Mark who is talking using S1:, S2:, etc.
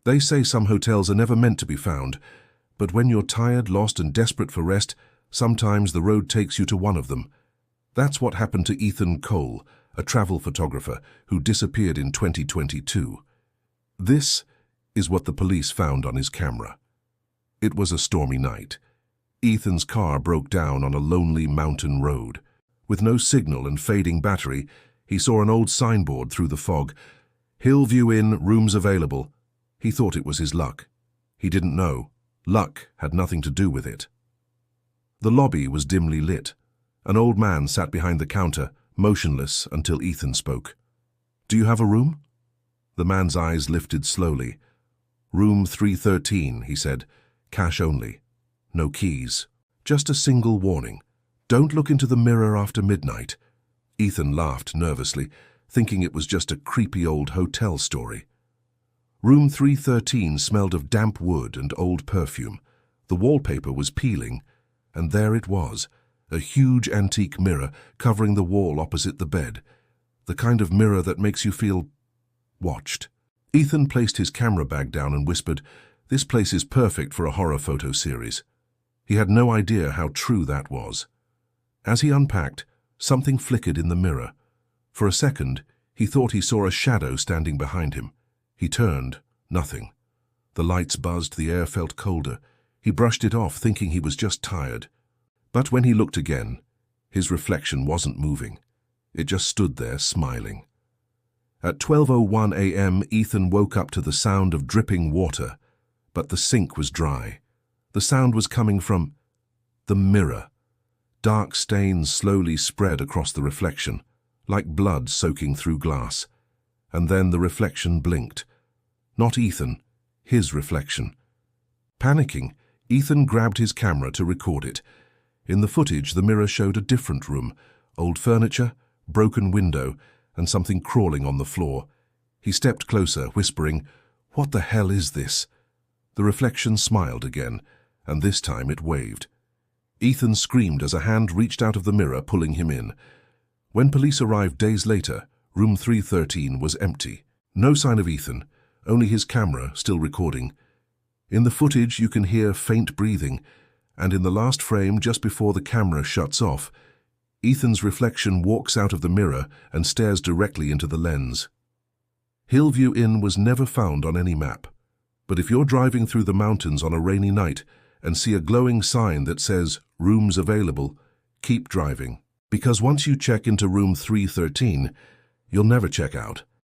S1: They say some hotels are never meant to be found, but when you're tired, lost, and desperate for rest, sometimes the road takes you to one of them. That's what happened to Ethan Cole, a travel photographer who disappeared in 2022. This is what the police found on his camera. It was a stormy night. Ethan's car broke down on a lonely mountain road. With no signal and fading battery, he saw an old signboard through the fog. "Hillview Inn, rooms available." He thought it was his luck. He didn't know. Luck had nothing to do with it. The lobby was dimly lit. An old man sat behind the counter, motionless until Ethan spoke. "Do you have a room?" The man's eyes lifted slowly. "Room 313, he said. "Cash only. No keys. Just a single warning. Don't look into the mirror after midnight." Ethan laughed nervously, thinking it was just a creepy old hotel story. Room 313 smelled of damp wood and old perfume. The wallpaper was peeling, and there it was, a huge antique mirror covering the wall opposite the bed, the kind of mirror that makes you feel watched. Ethan placed his camera bag down and whispered, "This place is perfect for a horror photo series." He had no idea how true that was. As he unpacked, something flickered in the mirror. For a second, he thought he saw a shadow standing behind him. He turned. Nothing. The lights buzzed, the air felt colder. He brushed it off, thinking he was just tired. But when he looked again, his reflection wasn't moving. It just stood there, smiling. At 12:01 a.m., Ethan woke up to the sound of dripping water, but the sink was dry. The sound was coming from the mirror. Dark stains slowly spread across the reflection, like blood soaking through glass. And then the reflection blinked. Not Ethan, his reflection. Panicking, Ethan grabbed his camera to record it. In the footage, the mirror showed a different room, old furniture, broken window, and something crawling on the floor. He stepped closer, whispering, "What the hell is this?" The reflection smiled again, and this time it waved. Ethan screamed as a hand reached out of the mirror, pulling him in. When police arrived days later, room 313 was empty. No sign of Ethan, only his camera still recording. In the footage, you can hear faint breathing, and in the last frame, just before the camera shuts off, Ethan's reflection walks out of the mirror and stares directly into the lens. Hillview Inn was never found on any map, but if you're driving through the mountains on a rainy night and see a glowing sign that says "Rooms available," keep driving. Because once you check into room 313, you'll never check out.